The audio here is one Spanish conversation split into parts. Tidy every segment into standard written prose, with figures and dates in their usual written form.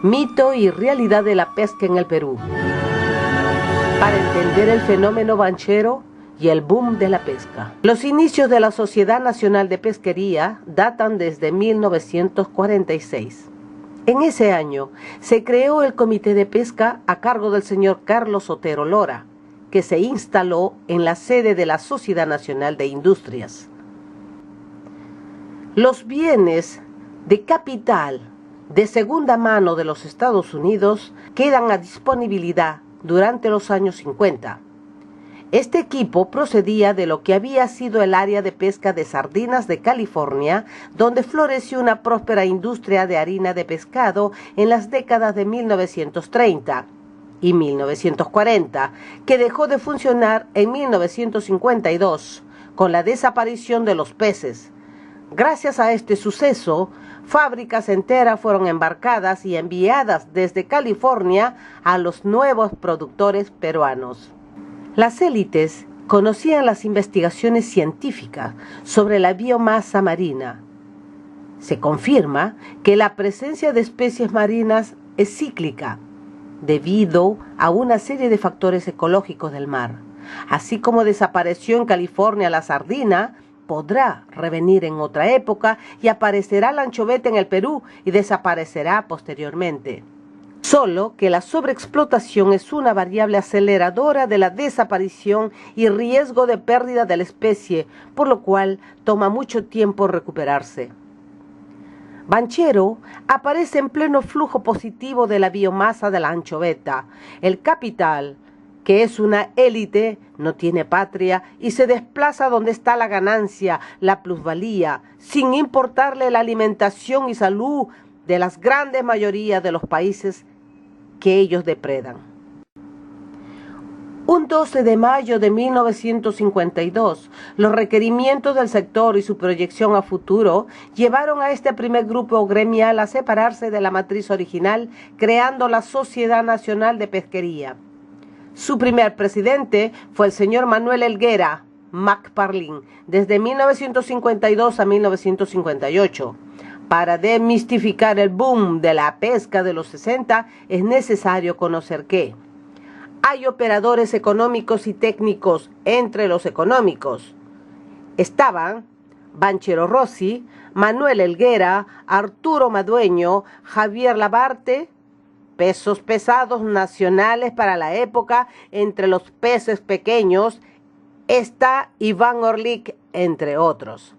Mito y realidad de la pesca en el Perú. Para entender el fenómeno banchero y el boom de la pesca. Los inicios de la Sociedad Nacional de Pesquería datan desde 1946. En ese año se creó el Comité de Pesca a cargo del señor Carlos Otero Lora, que se instaló en la sede de la Sociedad Nacional de Industrias. Los bienes de capital de segunda mano de los Estados Unidos quedan a disponibilidad durante los años 50. Este equipo procedía de lo que había sido el área de pesca de sardinas de California, donde floreció una próspera industria de harina de pescado en las décadas de 1930 y 1940, que dejó de funcionar en 1952 con la desaparición de los peces. Gracias a este suceso, fábricas enteras fueron embarcadas y enviadas desde California a los nuevos productores peruanos. Las élites conocían las investigaciones científicas sobre la biomasa marina. Se confirma que la presencia de especies marinas es cíclica, debido a una serie de factores ecológicos del mar. Así como desapareció en California la sardina, podrá revenir en otra época y aparecerá la anchoveta en el Perú y desaparecerá posteriormente. Solo que la sobreexplotación es una variable aceleradora de la desaparición y riesgo de pérdida de la especie, por lo cual toma mucho tiempo recuperarse. Banchero aparece en pleno flujo positivo de la biomasa de la anchoveta. El capital, que es una élite, no tiene patria y se desplaza donde está la ganancia, la plusvalía, sin importarle la alimentación y salud de las grandes mayorías de los países que ellos depredan. Un 12 de mayo de 1952, los requerimientos del sector y su proyección a futuro llevaron a este primer grupo gremial a separarse de la matriz original, creando la Sociedad Nacional de Pesquería. Su primer presidente fue el señor Manuel Helguera McParlin, desde 1952 a 1958. Para desmistificar el boom de la pesca de los 60, es necesario conocer que hay operadores económicos y técnicos. Entre los económicos estaban Banchero Rossi, Manuel Helguera, Arturo Madueño, Javier Labarte, pesos pesados nacionales para la época. Entre los peces pequeños está Iván Orlik, entre otros.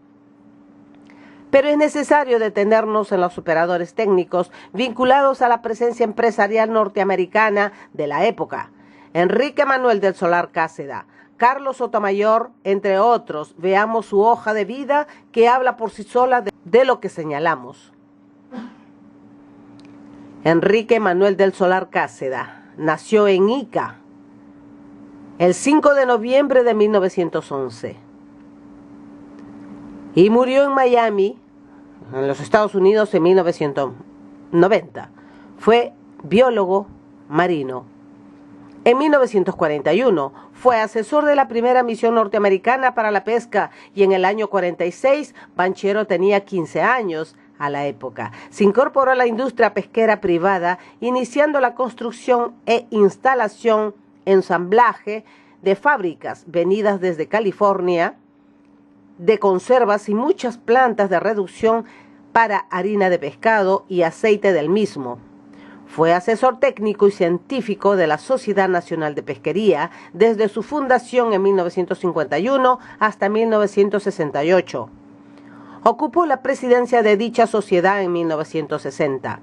Pero es necesario detenernos en los operadores técnicos vinculados a la presencia empresarial norteamericana de la época. Enrique Manuel del Solar Cáceda, Carlos Sotomayor, entre otros. Veamos su hoja de vida que habla por sí sola de lo que señalamos. Enrique Manuel del Solar Cáceda nació en Ica el 5 de noviembre de 1911 y murió en Miami, en los Estados Unidos, en 1990. Fue biólogo marino. En 1941 fue asesor de la primera misión norteamericana para la pesca y en el año 46 Banchero tenía 15 años. A la época se incorporó a la industria pesquera privada, iniciando la construcción e instalación, ensamblaje de fábricas venidas desde California, de conservas y muchas plantas de reducción para harina de pescado y aceite del mismo. Fue asesor técnico y científico de la Sociedad Nacional de Pesquería desde su fundación en 1951 hasta 1968. Ocupó la presidencia de dicha sociedad en 1960.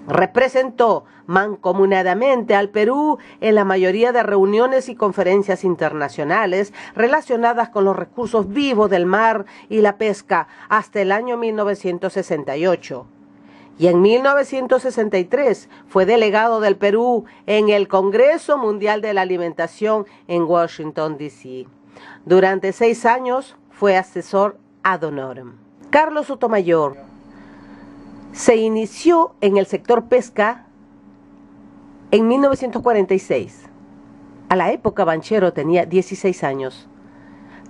Representó mancomunadamente al Perú en la mayoría de reuniones y conferencias internacionales relacionadas con los recursos vivos del mar y la pesca hasta el año 1968. Y en 1963 fue delegado del Perú en el Congreso Mundial de la Alimentación en Washington, D.C. Durante 6 años fue asesor ad honorem. Carlos Sotomayor se inició en el sector pesca en 1946. A la época Banchero tenía 16 años.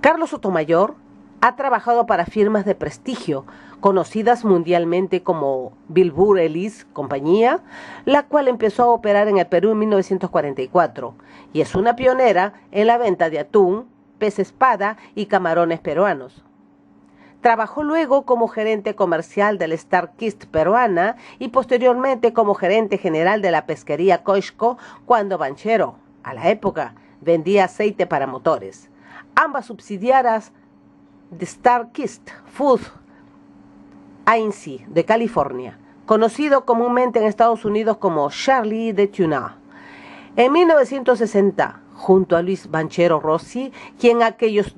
Carlos Sotomayor ha trabajado para firmas de prestigio, conocidas mundialmente como Wilbur Ellis Compañía, la cual empezó a operar en el Perú en 1944 y es una pionera en la venta de atún, pez espada y camarones peruanos. Trabajó luego como gerente comercial del Starkist peruana y posteriormente como gerente general de la pesquería Coixco cuando Banchero, a la época, vendía aceite para motores. Ambas subsidiarias de Starkist Food Inc. de California, conocido comúnmente en Estados Unidos como Charlie de Tuna. En 1960, junto a Luis Banchero Rossi, quien aquellos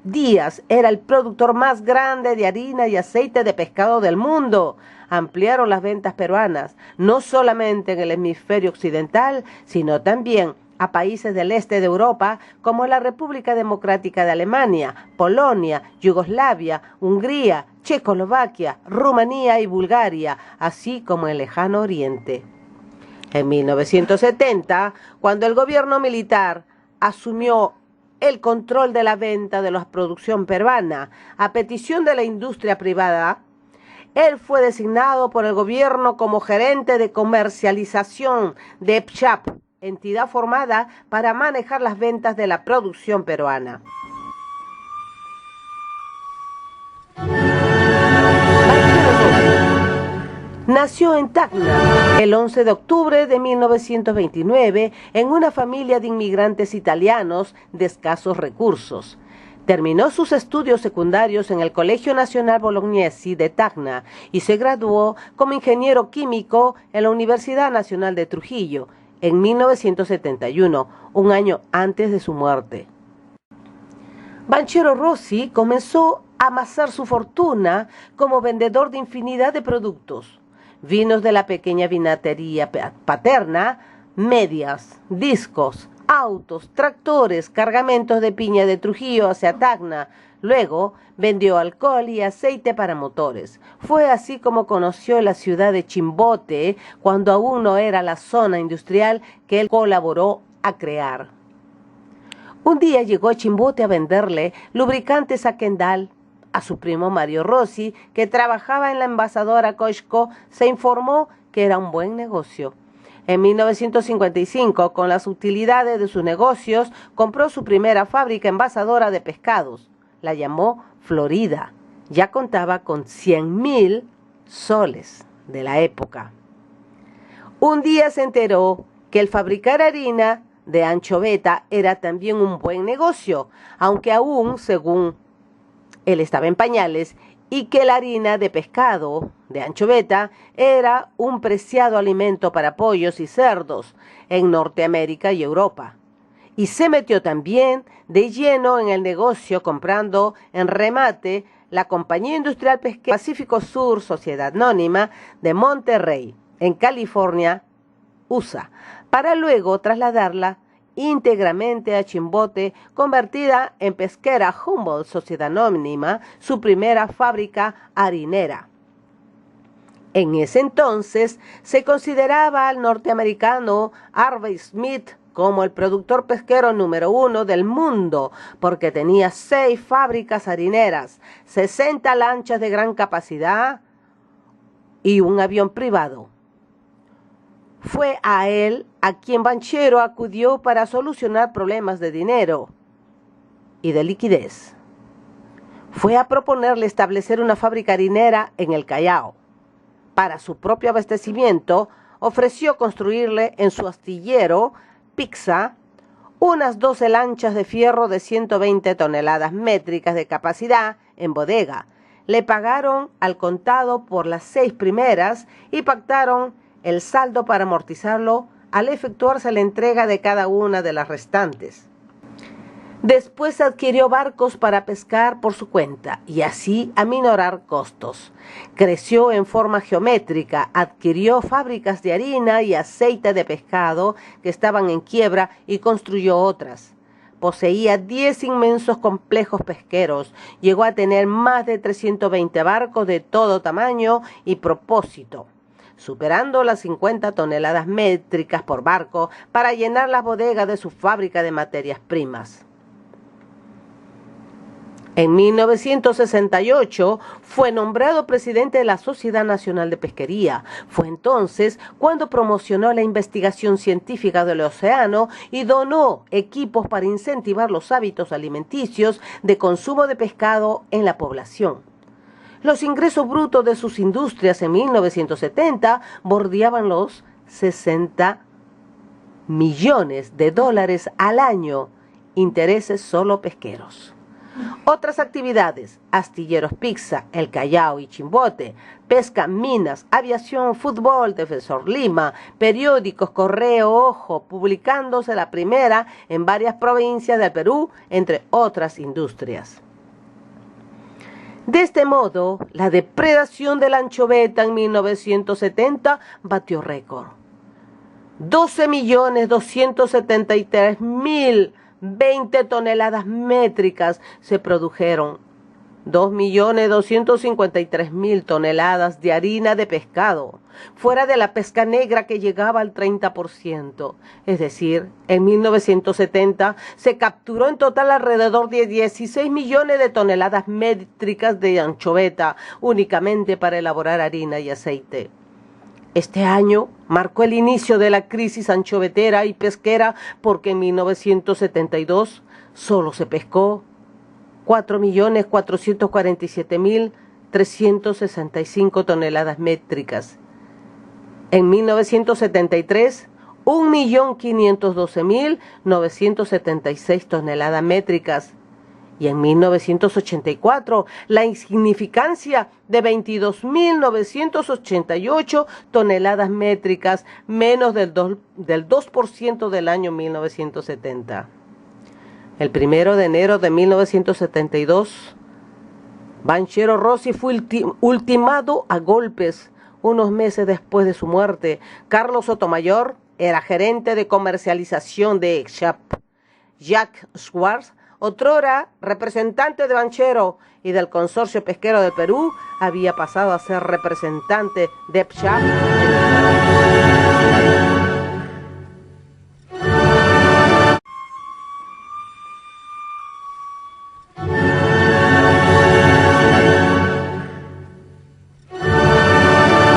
días era el productor más grande de harina y aceite de pescado del mundo, ampliaron las ventas peruanas, no solamente en el hemisferio occidental, sino también a países del este de Europa como la República Democrática de Alemania, Polonia, Yugoslavia, Hungría, Checoslovaquia, Rumanía y Bulgaria, así como el Lejano Oriente. En 1970, cuando el gobierno militar asumió el control de la venta de la producción peruana a petición de la industria privada, él fue designado por el gobierno como gerente de comercialización de EPCHAP, entidad formada para manejar las ventas de la producción peruana. Nació en Tacna el 11 de octubre de 1929 en una familia de inmigrantes italianos de escasos recursos. Terminó sus estudios secundarios en el Colegio Nacional Bolognesi de Tacna y se graduó como ingeniero químico en la Universidad Nacional de Trujillo en 1971, un año antes de su muerte. Banchero Rossi comenzó a amasar su fortuna como vendedor de infinidad de productos: vinos de la pequeña vinatería paterna, medias, discos, autos, tractores, cargamentos de piña de Trujillo hacia Tacna. Luego vendió alcohol y aceite para motores. Fue así como conoció la ciudad de Chimbote, cuando aún no era la zona industrial que él colaboró a crear. Un día llegó a Chimbote a venderle lubricantes a Kendall. A su primo Mario Rossi, que trabajaba en la envasadora Coixco, se informó que era un buen negocio. En 1955, con las utilidades de sus negocios, compró su primera fábrica envasadora de pescados. La llamó Florida. Ya contaba con 100.000 soles de la época. Un día se enteró que el fabricar harina de anchoveta era también un buen negocio, aunque aún, según él, estaba en pañales, y que la harina de pescado de anchoveta era un preciado alimento para pollos y cerdos en Norteamérica y Europa. Y se metió también de lleno en el negocio, comprando en remate la Compañía Industrial Pesquera Pacífico Sur, Sociedad Anónima de Monterrey, en California, USA, para luego trasladarla íntegramente a Chimbote, convertida en Pesquera Humboldt Sociedad Anónima, su primera fábrica harinera. En ese entonces se consideraba al norteamericano Harvey Smith como el productor pesquero número 1 del mundo, porque tenía 6 fábricas harineras, 60 lanchas de gran capacidad y un avión privado. Fue a él a quien Banchero acudió para solucionar problemas de dinero y de liquidez. Fue a proponerle establecer una fábrica harinera en el Callao. Para su propio abastecimiento, ofreció construirle en su astillero Pixa unas 12 lanchas de fierro de 120 toneladas métricas de capacidad en bodega. Le pagaron al contado por las 6 primeras y pactaron el saldo para amortizarlo al efectuarse la entrega de cada una de las restantes. Después adquirió barcos para pescar por su cuenta y así aminorar costos. Creció en forma geométrica, adquirió fábricas de harina y aceite de pescado que estaban en quiebra y construyó otras. Poseía 10 inmensos complejos pesqueros, llegó a tener más de 320 barcos de todo tamaño y propósito, superando las 50 toneladas métricas por barco para llenar las bodegas de su fábrica de materias primas. En 1968 fue nombrado presidente de la Sociedad Nacional de Pesquería. Fue entonces cuando promocionó la investigación científica del océano y donó equipos para incentivar los hábitos alimenticios de consumo de pescado en la población. Los ingresos brutos de sus industrias en 1970 bordeaban los 60 millones de dólares al año, intereses solo pesqueros. Otras actividades: astilleros Pizza, El Callao y Chimbote, pesca, minas, aviación, fútbol, Defensor Lima, periódicos, Correo, Ojo, publicándose la primera en varias provincias del Perú, entre otras industrias. De este modo, la depredación de la anchoveta en 1970 batió récord. 12.273.020 toneladas métricas se produjeron, 2.253.000 toneladas de harina de pescado, fuera de la pesca negra que llegaba al 30%. Es decir, en 1970 se capturó en total alrededor de 16 millones de toneladas métricas de anchoveta, únicamente para elaborar harina y aceite. Este año marcó el inicio de la crisis anchovetera y pesquera, porque en 1972 solo se pescó 4.447.365 toneladas métricas. En 1973, 1.512.976 toneladas métricas. Y en 1984, la insignificancia de 22.988 toneladas métricas, menos del 2% del año 1970. El 1 de enero de 1972, Banchero Rossi fue ultimado a golpes. Unos meses después de su muerte, Carlos Sotomayor era gerente de comercialización de EXCHAP. Jack Schwartz, otrora representante de Banchero y del Consorcio Pesquero del Perú, había pasado a ser representante de EXCHAP.